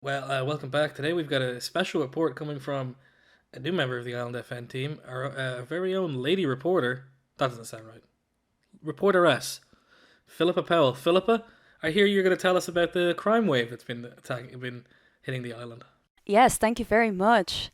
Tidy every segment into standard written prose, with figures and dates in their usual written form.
Welcome back. Today we've got a special report coming from a new member of the Island FN team, our very own lady reporter. That doesn't sound right. Reporteress, Philippa Powell. Philippa, I hear you're going to tell us about the crime wave that's been hitting the island. Yes, thank you very much.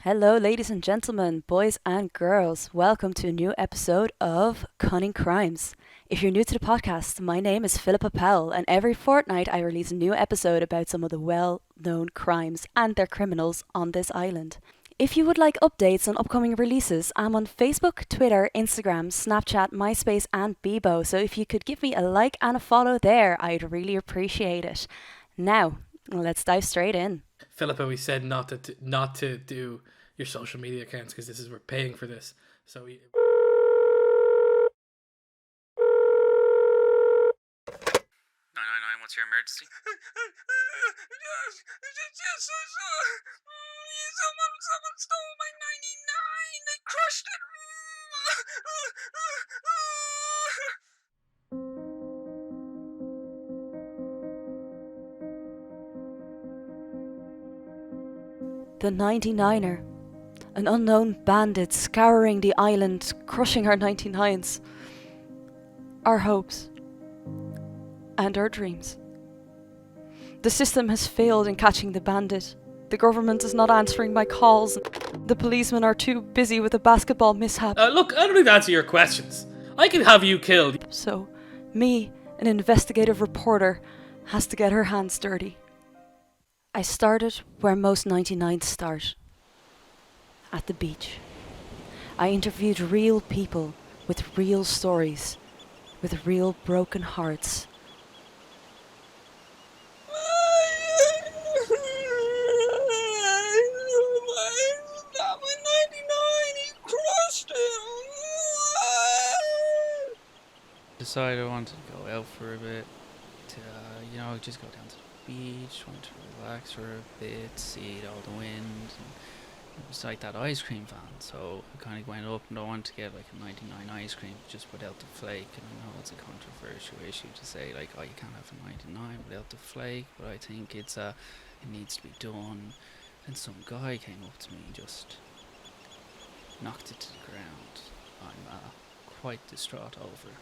Hello, ladies and gentlemen, boys and girls. Welcome to a new episode of Cunning Crimes. If you're new to the podcast, my name is Philippa Powell, and every fortnight I release a new episode about some of the well known crimes and their criminals on this island. If you would like updates on upcoming releases, I'm on Facebook, Twitter, Instagram, Snapchat, MySpace, and Bebo. So if you could give me a like and a follow there, I'd really appreciate it. Now, let's dive straight in. Philippa, we said not to do your social media accounts because we're paying for this. So we. 999, what's your emergency? Someone stole my 99. They crushed it. The 99er. An unknown bandit scouring the island, crushing our 99s. Our hopes. And our dreams. The system has failed in catching the bandit. The government is not answering my calls. The policemen are too busy with a basketball mishap. Look, I don't need to answer your questions. I can have you killed. So, me, an investigative reporter, has to get her hands dirty. I started where most 99s start. At the beach. I interviewed real people with real stories, with real broken hearts. Not my 99. He crushed it. Decided I wanted to go out for a bit, to, just go down to the beach, want to relax for a bit, see all the wind. And it was like that ice cream van, so I kind of went up and I wanted to get like a 99 ice cream just without the flake. And I know it's a controversial issue to say like, oh, you can't have a 99 without the flake, but I think it needs to be done. And some guy came up to me and just knocked it to the ground. I'm quite distraught over.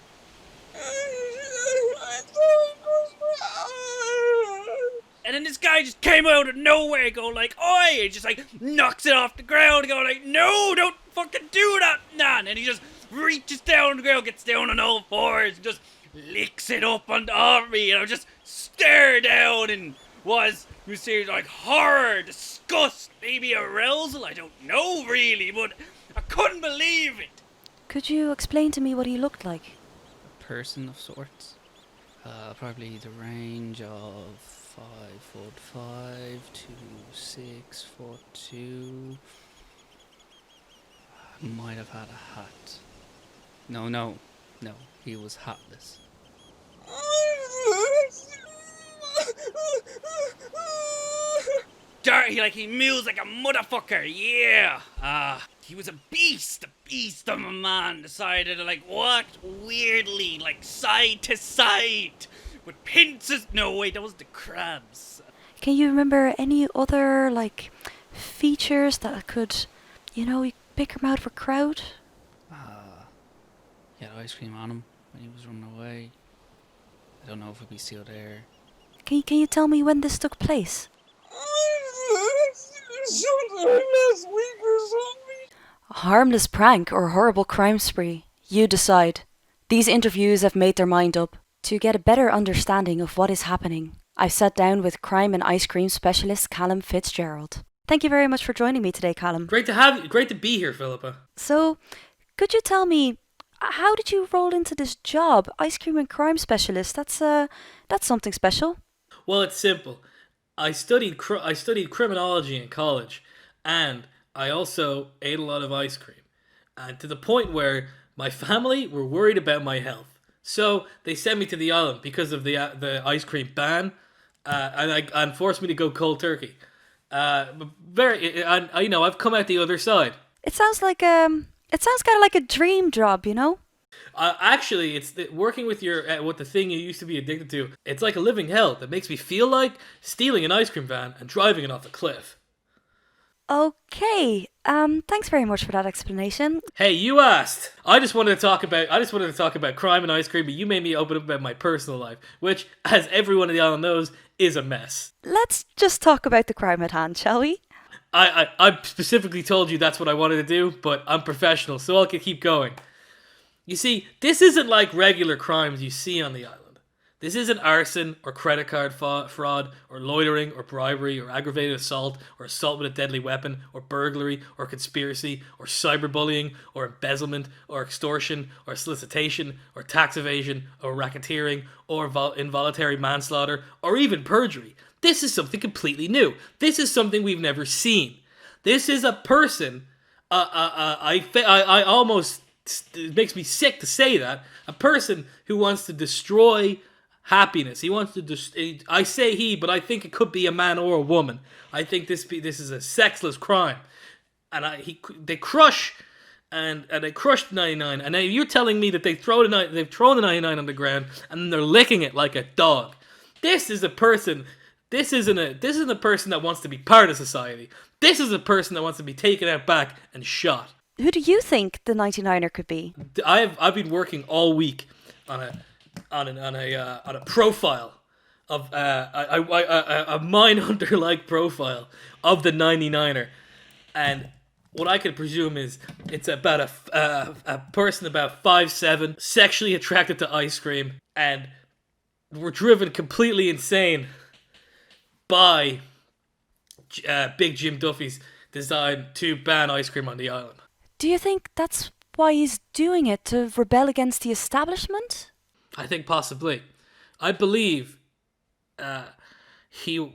And then this guy just came out of nowhere, go like, oi! And just like knocks it off the ground, go like, no, don't fucking do that, man! And he just reaches down on the ground, gets down on all fours, and just licks it up on me, and I just stare down and you see like horror, disgust, maybe arousal, I don't know really, but I couldn't believe it. Could you explain to me what he looked like? A person of sorts. Probably the range of 5'5" to 6'2". Might have had a hat. No, he was hatless. Dirty, like he moves like a motherfucker, yeah. He was a beast of a man. Decided to like walk weirdly, like side to side, with pincers. No, wait, that was the crabs. Can you remember any other, features that could, you pick him out of a crowd? He had ice cream on him when he was running away. I don't know if he'll be still there. Can you tell me when this took place? Sometime last week or something. A harmless prank or horrible crime spree? You decide. These interviews have made their mind up. To get a better understanding of what is happening, I've sat down with crime and ice cream specialist Callum Fitzgerald. Thank you very much for joining me today, Callum. Great to have you. Great to be here, Philippa. So, could you tell me, how did you roll into this job, ice cream and crime specialist? That's something special. Well, it's simple. I studied criminology in college, and I also ate a lot of ice cream, and to the point where my family were worried about my health. So they sent me to the island because of the ice cream ban, and forced me to go cold turkey. But I've come out the other side. It sounds kind of like a dream job, Actually, working with with the thing you used to be addicted to. It's like a living hell that makes me feel like stealing an ice cream van and driving it off a cliff. Okay, thanks very much for that explanation. Hey, you asked. I just wanted to talk about crime and ice cream, but you made me open up about my personal life, which, as everyone in the island knows, is a mess. Let's just talk about the crime at hand, shall we? I specifically told you that's what I wanted to do, but I'm professional, so I can keep going. You see, this isn't like regular crimes you see on the island. This isn't arson or credit card fraud or loitering or bribery or aggravated assault or assault with a deadly weapon or burglary or conspiracy or cyberbullying or embezzlement or extortion or solicitation or tax evasion or racketeering or involuntary manslaughter or even perjury. This is something completely new. This is something we've never seen. This is a person. I almost. It makes me sick to say that. A person who wants to destroy happiness. He wants to. I say he, but I think it could be a man or a woman. I think this is a sexless crime, and they crush. And they crushed 99. And now you're telling me that they've thrown the 99 on the ground and then they're licking it like a dog. This is a person. This isn't a person that wants to be part of society. This is a person that wants to be taken out back and shot. Who do you think the 99er could be? I've been working all week on a profile of a Mindhunter like profile of the 99er, and what I could presume is it's about a person about 5'7", sexually attracted to ice cream, and were driven completely insane by Big Jim Duffy's design to ban ice cream on the island. Do you think that's why he's doing it, to rebel against the establishment? I think possibly. I believe he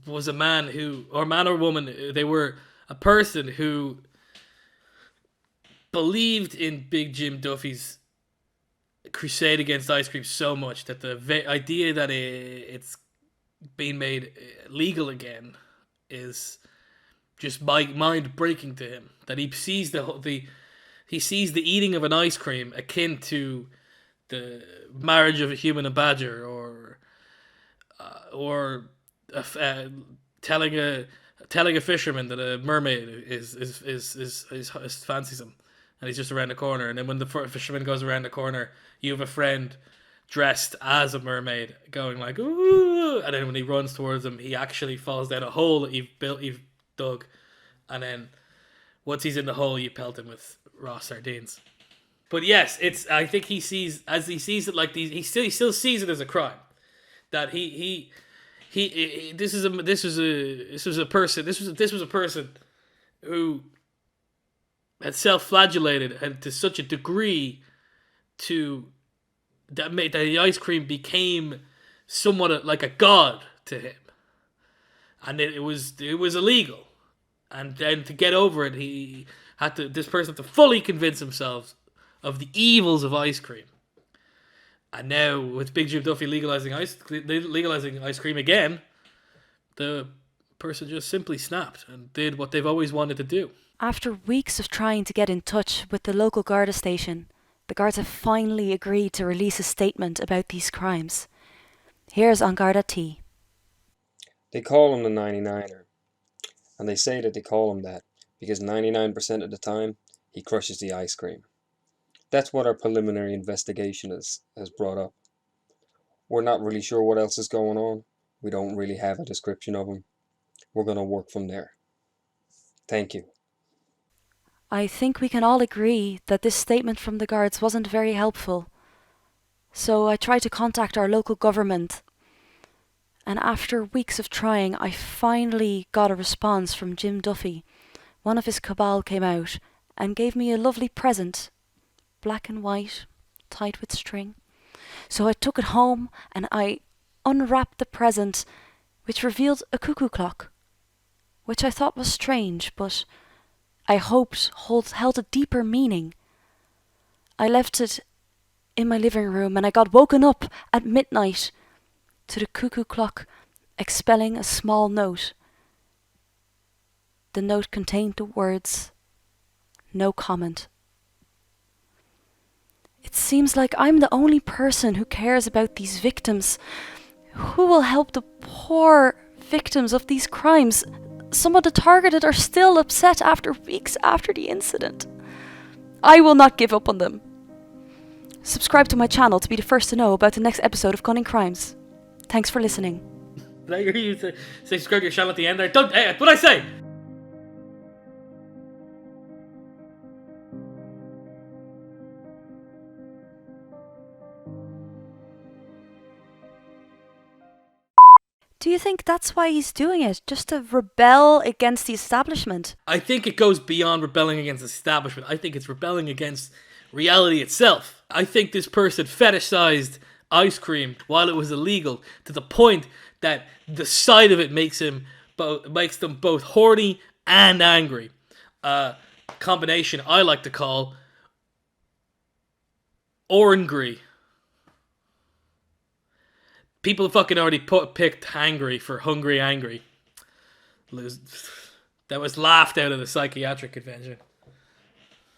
was a man who, or man or woman, they were a person who believed in Big Jim Duffy's crusade against ice cream so much that the idea that it's being made legal again is just mind breaking to him. That he sees he sees the eating of an ice cream akin to the marriage of a human and badger, or telling a fisherman that a mermaid is fancies him, and he's just around the corner. And then when the fisherman goes around the corner, you have a friend dressed as a mermaid going like ooh, and then when he runs towards him, he actually falls down a hole that you've dug, and then once he's in the hole, you pelt him with raw sardines. But yes, I think he sees it like these. He still sees it as a crime. That this was a person who had self-flagellated and to such a degree that the ice cream became somewhat like a god to him, and it was illegal. And then to get over it, this person had to fully convince himself of the evils of ice cream. And now with Big Jim Duffy legalizing ice cream again, the person just simply snapped and did what they've always wanted to do. After weeks of trying to get in touch with the local Garda station, the guards have finally agreed to release a statement about these crimes. Here's An Garda T. They call him the 99er. And they say that they call him that because 99% of the time, he crushes the ice cream. That's what our preliminary investigation has brought up. We're not really sure what else is going on. We don't really have a description of him. We're going to work from there. Thank you. I think we can all agree that this statement from the guards wasn't very helpful. So I tried to contact our local government. And after weeks of trying, I finally got a response from Jim Duffy. One of his cabal came out and gave me a lovely present, black and white, tied with string. So I took it home and I unwrapped the present, which revealed a cuckoo clock, which I thought was strange, but I hoped held a deeper meaning. I left it in my living room and I got woken up at midnight to the cuckoo clock expelling a small note. The note contained the words, "No comment." It seems like I'm the only person who cares about these victims. Who will help the poor victims of these crimes? Some of the targeted are still upset after weeks after the incident. I will not give up on them. Subscribe to my channel to be the first to know about the next episode of Cunning Crimes. Thanks for listening. Did I hear you say subscribe to your channel at the end there? Don't. Hey, what'd I say? Do you think that's why he's doing it? Just to rebel against the establishment? I think it goes beyond rebelling against the establishment. I think it's rebelling against reality itself. I think this person fetishized ice cream while it was illegal to the point that the sight of it makes them both horny and angry. Combination I like to call orangry. People fucking already picked hangry for hungry angry. That was laughed out of the psychiatric convention.